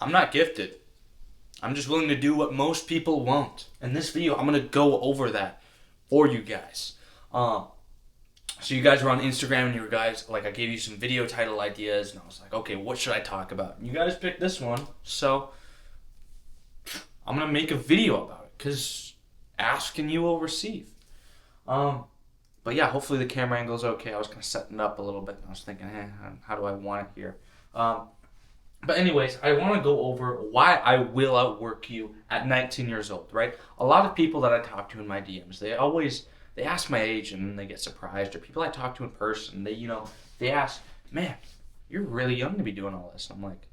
I'm not gifted. I'm just willing to do what most people won't. In this video, I'm gonna go over that for you guys. Um, so you guys were on Instagram and you guys like I gave you some video title ideas and I was like, okay, what should I talk about? And you guys picked this one, so I'm gonna make a video about it because ask and you will receive. Um, but yeah, hopefully the camera angle is okay. I was kind of setting it up a little bit and I was thinking, how do I want it here? But anyways, I want to go over why I will outwork you at 19 years old, right? A lot of people that I talk to in my DMs, they ask my age and then they get surprised. Or people I talk to in person, they ask, man, you're really young to be doing all this. And I'm like,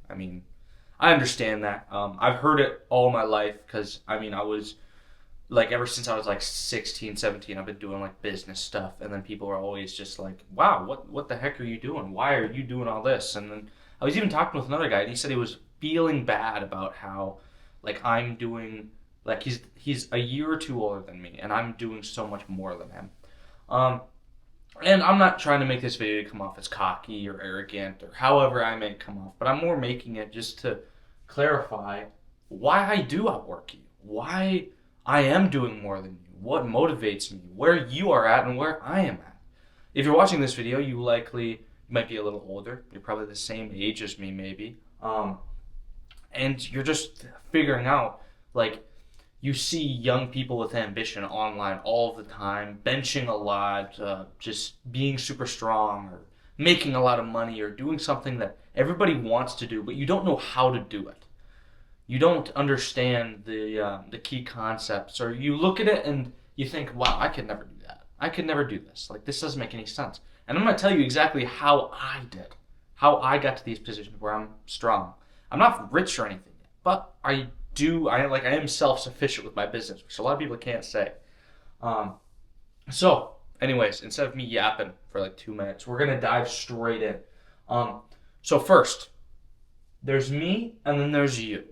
I understand that. I've heard it all my life because, I was like ever since I was like 16, 17, I've been doing like business stuff, and then people are always just like, "Wow, what the heck are you doing? Why are you doing all this?" And then I was even talking with another guy, and he said he was feeling bad about how like I'm doing like he's a year or two older than me, and I'm doing so much more than him. Um, and I'm not trying to make this video to come off as cocky or arrogant or however I may come off, but I'm more making it just to clarify why I do outwork you, why I am doing more than you, what motivates me, where you are at, and where I am at. If you're watching this video, you might be a little older. You're probably the same age as me, maybe. And you're just figuring out, like, you see young people with ambition online all the time, benching a lot, just being super strong, or making a lot of money, or doing something that everybody wants to do, but you don't know how to do it. You don't understand the key concepts, or you look at it and you think, wow, I could never do that. I could never do this. Like, this doesn't make any sense. And I'm going to tell you exactly how I did, how I got to these positions where I'm strong. I'm not rich or anything yet, but I am self-sufficient with my business, which a lot of people can't say. So, anyways, instead of me yapping for like 2 minutes, we're going to dive straight in. So first, there's me and then there's you.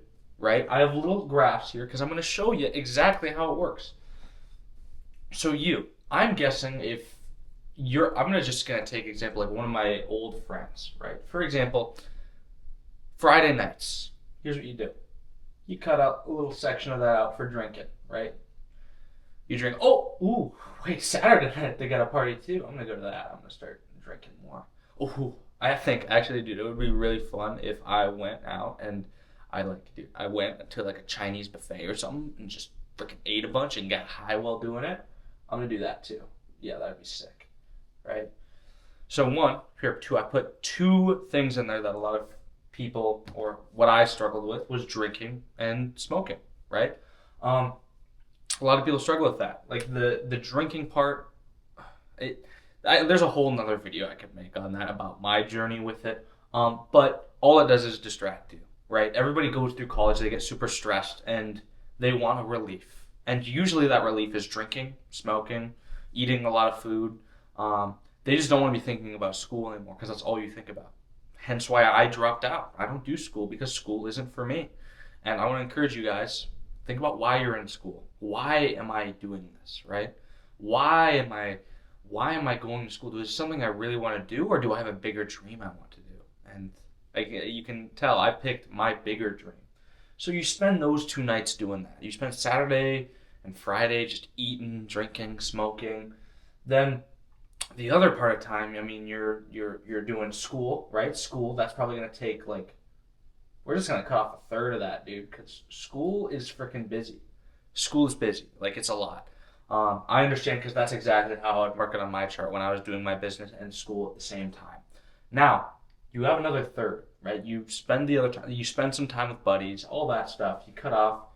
Right? I have little graphs here because I'm going to show you exactly how it works. So I'm guessing if I'm just going to take example like one of my old friends, right? For example, Friday nights. Here's what you do. You cut out a little section of that out for drinking, right? You drink, Saturday night they got a party too. I'm going to go to that. I'm going to start drinking more. I think, actually, dude, it would be really fun if I went out and I went to like a Chinese buffet or something and just freaking ate a bunch and got high while doing it. I'm gonna do that too. Yeah, that'd be sick, right? So I put two things in there that a lot of people, or what I struggled with, was drinking and smoking, right? A lot of people struggle with that. Like the drinking part, there's a whole nother video I could make on that about my journey with it. But all it does is distract you. Right? Everybody goes through college, they get super stressed, and they want a relief. And usually that relief is drinking, smoking, eating a lot of food. They just don't want to be thinking about school anymore because that's all you think about. Hence why I dropped out. I don't do school because school isn't for me. And I want to encourage you guys, think about why you're in school. Why am I doing this, right? Why am I going to school? Is this something I really want to do, or do I have a bigger dream I want to do? And you can tell I picked my bigger dream. So you spend those 2 nights doing that. You spend Saturday and Friday just eating, drinking, smoking. Then the other part of time, you're doing school, right? School, that's probably going to take we're just going to cut off a third of that, dude, because school is freaking busy. School is busy. Like, it's a lot. I understand because that's exactly how I'd mark it on my chart when I was doing my business and school at the same time. Now, you have another third, right? You spend the other time, you spend some time with buddies, all that stuff. You cut off,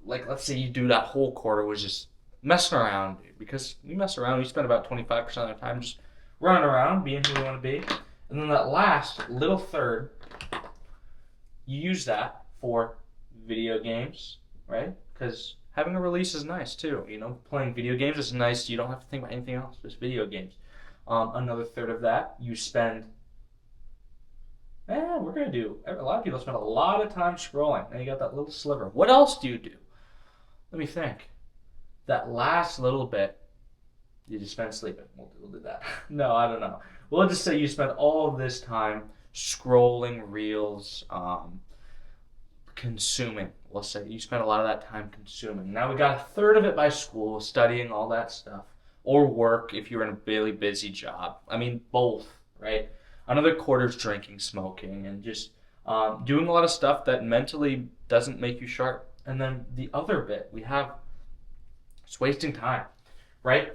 like, let's say you do that whole quarter was just messing around, dude. Because you mess around, you spend about 25% of the time just running around, being who you want to be. And then that last little third, you use that for video games, right? Because having a release is nice too. Playing video games is nice. You don't have to think about anything else, just video games. Another third of that you spend. A lot of people spend a lot of time scrolling. Now you got that little sliver. What else do you do? Let me think. That last little bit, you just spend sleeping. We'll do that. No, I don't know. We'll just say you spend all of this time scrolling reels, consuming. Let's say you spend a lot of that time consuming. Now we got a third of it by school, studying all that stuff, or work if you're in a really busy job. I mean, both, right? Another quarter's drinking, smoking, and just doing a lot of stuff that mentally doesn't make you sharp. And then the other bit we have is wasting time, right?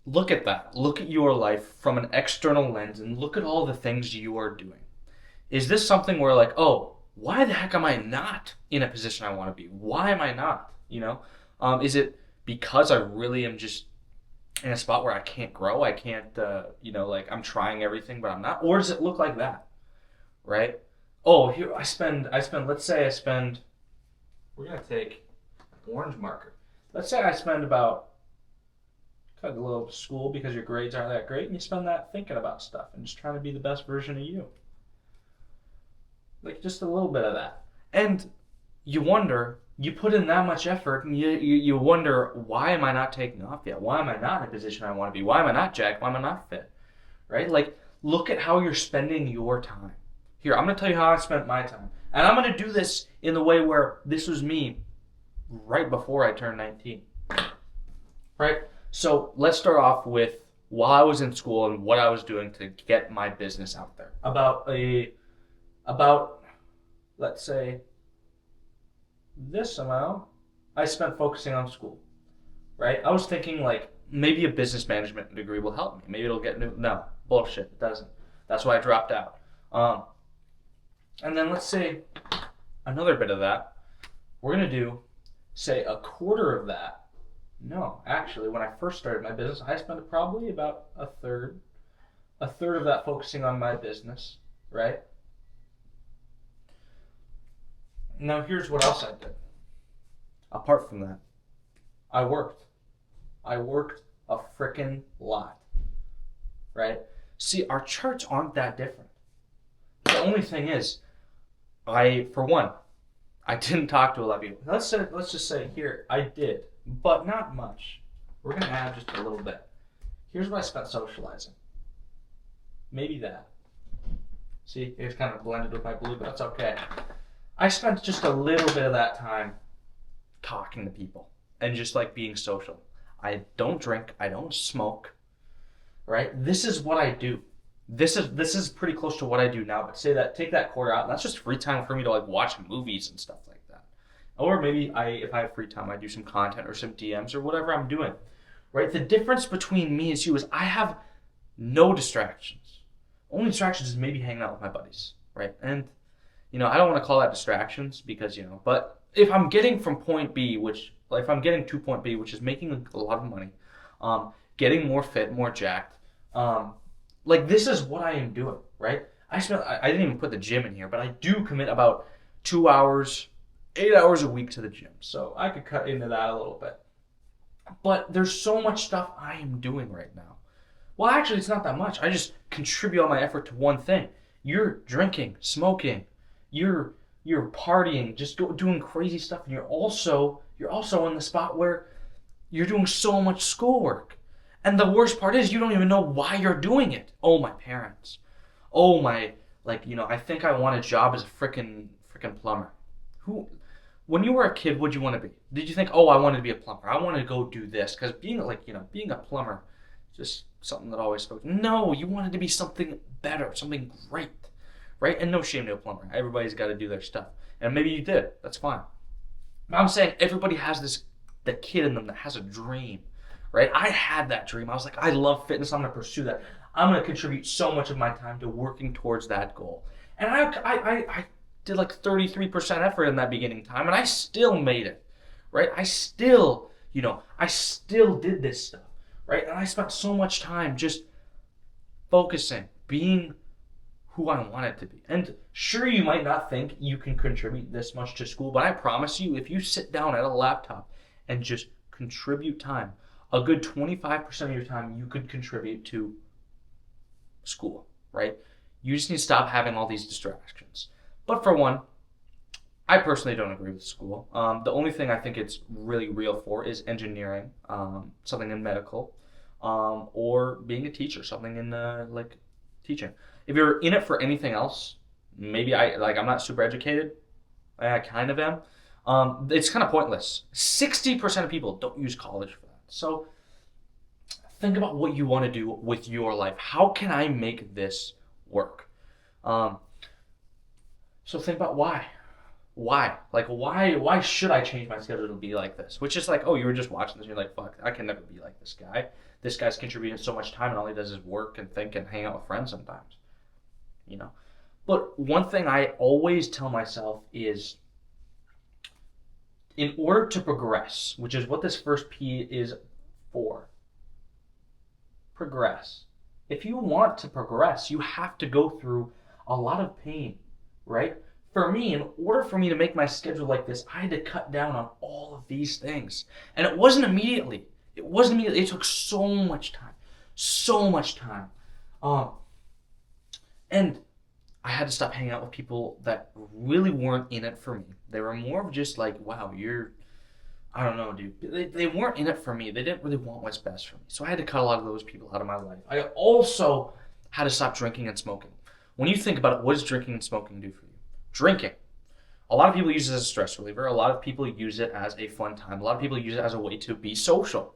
Look at that. Look at your life from an external lens and look at all the things you are doing. Is this something where like, oh, why the heck am I not in a position I want to be? Why am I not? Is it because I really am just in a spot where I can't grow? I can't, like I'm trying everything, but I'm not. Or does it look like that, right? Oh, here let's say I spend, we're going to take an orange marker. Let's say I spend about, cut a little school because your grades aren't that great, and you spend that thinking about stuff and just trying to be the best version of you. Like just a little bit of that. And you wonder, you put in that much effort and you wonder, why am I not taking off yet? Why am I not in a position I want to be? Why am I not jacked? Why am I not fit? Right? Like, look at how you're spending your time. Here, I'm going to tell you how I spent my time. And I'm going to do this in the way where this was me right before I turned 19. Right? So let's start off with while I was in school and what I was doing to get my business out there. About, let's say, this amount I spent focusing on school, right? I was thinking like maybe a business management degree will help me. Maybe it'll get no, bullshit, it doesn't. That's why I dropped out. And then let's say another bit of that, we're going to do, say, a quarter of that. No, actually, when I first started my business, I spent probably about a third of that focusing on my business, right? Now, here's what else I did. Apart from that, I worked. I worked a frickin' lot, right? See, our charts aren't that different. The only thing is, for one, I didn't talk to a lot of people. Let's just say here, I did, but not much. We're going to add just a little bit. Here's what I spent socializing. Maybe that. See, it's kind of blended with my blue, but that's okay. I spent just a little bit of that time talking to people and just like being social. I don't drink. I don't smoke. Right? This is what I do. This is pretty close to what I do now. But take that quarter out. And that's just free time for me to like watch movies and stuff like that. Or maybe if I have free time, I do some content or some DMs or whatever I'm doing. Right? The difference between me and you is I have no distractions. Only distractions is maybe hanging out with my buddies. Right? And I don't want to call that distractions because, but if I'm getting from point B, if I'm getting to point B, which is making a lot of money, getting more fit, more jacked, this is what I am doing, right? I didn't even put the gym in here, but I do commit about 2 hours, 8 hours a week to the gym. So I could cut into that a little bit. But there's so much stuff I am doing right now. Well, actually, it's not that much. I just contribute all my effort to one thing. You're drinking, smoking, you're partying, just doing crazy stuff, and you're also in the spot where you're doing so much schoolwork. And the worst part is you don't even know why you're doing it. Oh, my parents. Oh, my, I think I want a job as a frickin' plumber. When you were a kid, what'd you want to be? Did you think, oh, I wanted to be a plumber. I want to go do this. Because being a plumber, just something that always spoke. No, you wanted to be something better, something great. Right? And no shame to a plumber. Everybody's got to do their stuff. And maybe you did. That's fine. But I'm saying everybody has the kid in them that has a dream. Right? I had that dream. I was like, I love fitness. I'm going to pursue that. I'm going to contribute so much of my time to working towards that goal. And I did like 33% effort in that beginning time, and I still made it. Right? I still did this stuff. Right? And I spent so much time just focusing, being who I wanted to be. And sure, you might not think you can contribute this much to school, but I promise you, if you sit down at a laptop and just contribute time, a good 25% of your time you could contribute to school, right? You just need to stop having all these distractions. But for one, I personally don't agree with school. The only thing I think it's really real for is engineering, something in medical, or being a teacher, something in teaching. If you're in it for anything else, maybe I'm not super educated. I kind of am. It's kind of pointless. 60% of people don't use college for that. So think about what you want to do with your life. How can I make this work? Um, so think about why. Why? Like, why should I change my schedule to be like this? Which is like, oh, you were just watching this and you're like, fuck, I can never be like this guy. This guy's contributing so much time and all he does is work and think and hang out with friends sometimes. You know? But one thing I always tell myself is, in order to progress, which is what this first P is for, progress. If you want to progress, you have to go through a lot of pain, right? For me, in order for me to make my schedule like this, I had to cut down on all of these things. And it wasn't immediately. It wasn't immediately. It took so much time. So much time. And I had to stop hanging out with people that really weren't in it for me. They were more of just like, wow, I don't know, dude. They weren't in it for me. They didn't really want what's best for me. So I had to cut a lot of those people out of my life. I also had to stop drinking and smoking. When you think about it, what does drinking and smoking do for you? Drinking. A lot of people use it as a stress reliever. A lot of people use it as a fun time. A lot of people use it as a way to be social.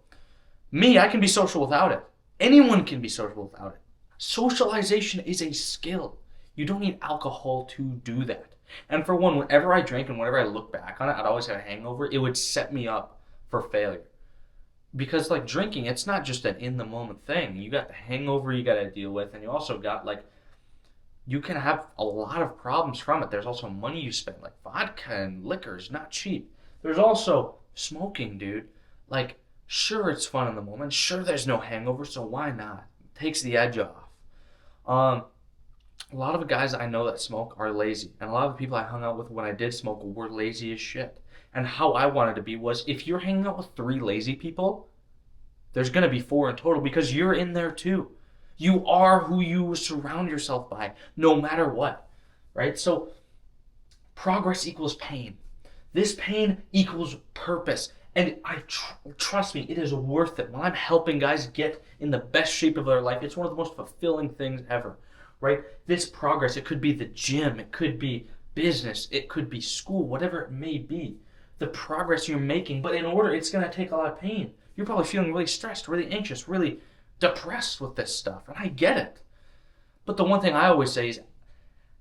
Me, I can be social without it. Anyone can be social without it. Socialization is a skill. You don't need alcohol to do that. And for one, whenever I drank and whenever I look back on it, I'd always have a hangover. It would set me up for failure. Because like drinking, it's not just an in the moment thing. You got the hangover you got to deal with, and you also got like, you can have a lot of problems from it. There's also money you spend, like vodka and liquor is not cheap. There's also smoking, dude. Like, sure, it's fun in the moment. Sure, there's no hangover, so why not? It takes the edge off. A lot of the guys I know that smoke are lazy, and a lot of the people I hung out with when I did smoke were lazy as shit. And how I wanted to be was, if you're hanging out with 3 lazy people, there's going to be 4 in total because you're in there too. You are who you surround yourself by, no matter what, right? So progress equals pain. This pain equals purpose. And trust me, it is worth it. When I'm helping guys get in the best shape of their life, it's one of the most fulfilling things ever, right? This progress, it could be the gym, it could be business, it could be school, whatever it may be. The progress you're making, but in order, it's going to take a lot of pain. You're probably feeling really stressed, really anxious, really depressed with this stuff, and I get it. But the one thing I always say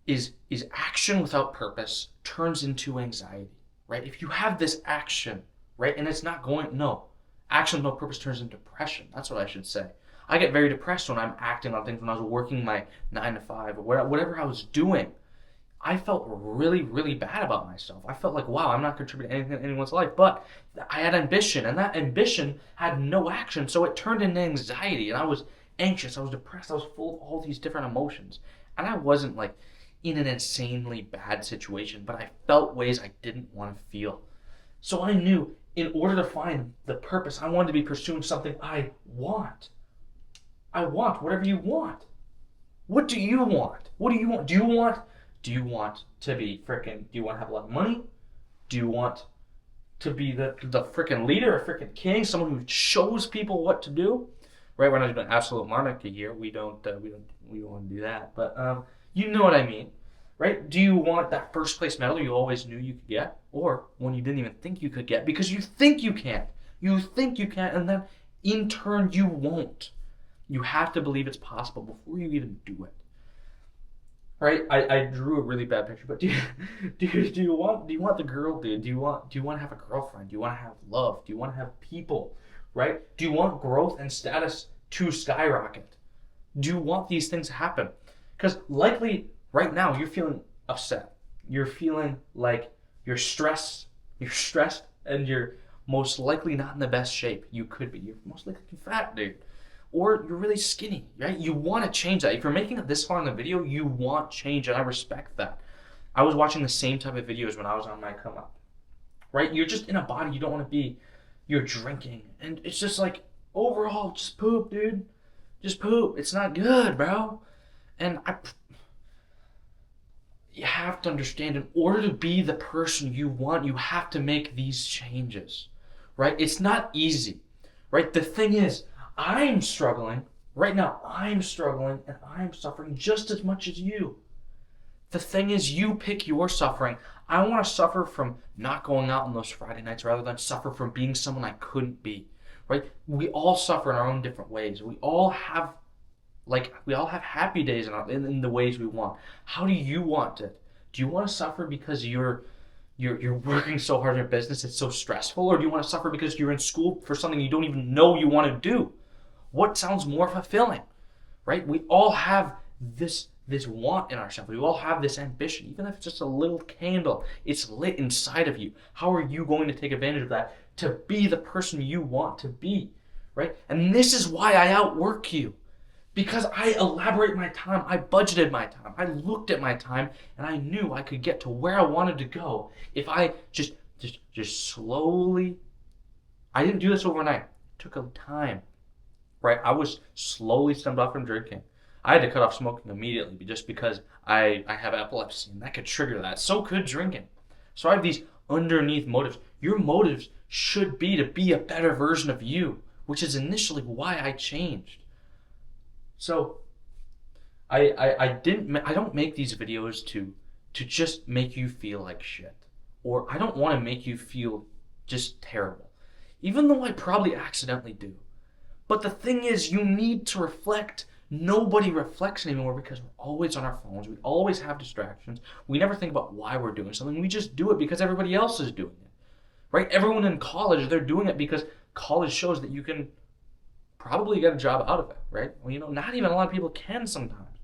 is action without purpose turns into anxiety, right? If you have this action, right, and it's not going, no, action with no purpose turns into depression. That's what I should say. I get very depressed when I'm acting on things, when I was working my 9 to 5 or whatever I was doing. I felt really, really bad about myself. I felt like, wow, I'm not contributing anything to anyone's life. But I had ambition, and that ambition had no action. So it turned into anxiety, and I was anxious. I was depressed. I was full of all these different emotions. And I wasn't like in an insanely bad situation, but I felt ways I didn't want to feel. So I knew in order to find the purpose, I wanted to be pursuing something I want. I want whatever you want. What do you want? What do you want? Do you want to be freaking, do you want to have a lot of money? Do you want to be the freaking leader, a freaking king, someone who shows people what to do? Right, we're not doing absolute monarchy here. We don't want to do that. But you know what I mean, right? Do you want that first place medal you always knew you could get, or one you didn't even think you could get because you think you can't? You think you can't, and then in turn you won't. You have to believe it's possible before you even do it. Right? I drew a really bad picture, but do you want the girl, dude? Do you want to have a girlfriend? Do you want to have love? Do you want to have people? Right? Do you want growth and status to skyrocket? Do you want these things to happen? Because likely right now you're feeling upset. You're feeling like you're stressed, and you're most likely not in the best shape you could be. You're most likely fat, dude. Or you're really skinny, right? You want to change that. If you're making it this far in the video, you want change, and I respect that. I was watching the same type of videos when I was on my come up, right? You're just in a body you don't want to be. You're drinking, and it's just like, overall, just poop, dude. Just poop. It's not good, bro. And you have to understand, in order to be the person you want, you have to make these changes, right? It's not easy, right? The thing is, I'm struggling Right now, I'm struggling and I'm suffering just as much as you. The thing is, you pick your suffering. I want to suffer from not going out on those Friday nights rather than suffer from being someone I couldn't be. Right? We all suffer in our own different ways. We all have happy days in the ways we want. How do you want it? Do you want to suffer because you're working so hard in your business, it's so stressful, or do you want to suffer because you're in school for something you don't even know you want to do? What sounds more fulfilling? Right? We all have this want in ourselves. We all have this ambition, even if it's just a little candle. It's lit inside of you. How are you going to take advantage of that to be the person you want to be? Right? And this is why I outwork you. Because I elaborate my time, I budgeted my time, I looked at my time, and I knew I could get to where I wanted to go if I just slowly. I didn't do this overnight. It took a time, right? I was slowly stemmed off from drinking. I had to cut off smoking immediately just because I have epilepsy, and that could trigger that. So could drinking. So I have these underneath motives. Your motives should be to be a better version of you, which is initially why I changed. So I don't make these videos to just make you feel like shit. Or I don't want to make you feel just terrible. Even though I probably accidentally do. But the thing is, you need to reflect. Nobody reflects anymore because we're always on our phones. We always have distractions. We never think about why we're doing something. We just do it because everybody else is doing it. Right? Everyone in college, they're doing it because college shows that you can probably get a job out of it, right? Well, not even a lot of people can sometimes.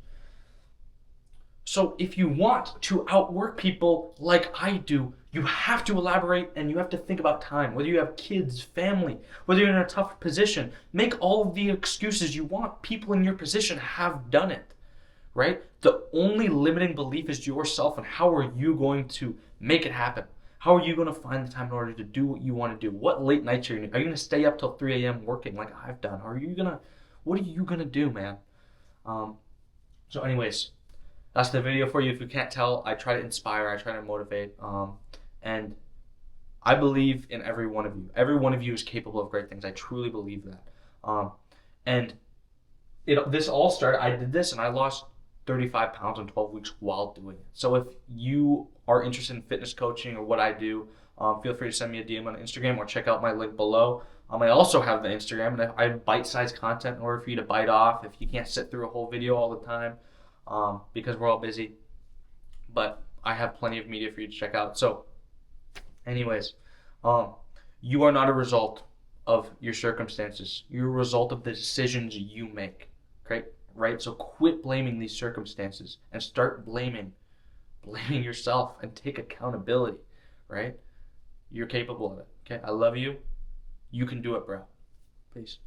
So if you want to outwork people like I do, you have to elaborate and you have to think about time. Whether you have kids, family, whether you're in a tough position, make all of the excuses you want. People in your position have done it, right? The only limiting belief is yourself, and how are you going to make it happen? How are you going to find the time in order to do what you want to do? What late nights are you going to stay up till 3 a.m. working like I've done? What are you going to do, man? So anyways, that's the video for you. If you can't tell, I try to inspire, I try to motivate, and I believe in every one of you. Every one of you is capable of great things. I truly believe that. And this all started, I did this and I lost 35 pounds in 12 weeks while doing it. So if you are interested in fitness coaching or what I do, feel free to send me a DM on Instagram or check out my link below. I also have the Instagram, and I have bite-sized content in order for you to bite off if you can't sit through a whole video all the time, because we're all busy. But I have plenty of media for you to check out. So anyways, you are not a result of your circumstances. You're a result of the decisions you make. Okay? Right? So quit blaming these circumstances and start blaming yourself and take accountability, right? You're capable of it. Okay? I love you. You can do it, bro. Peace.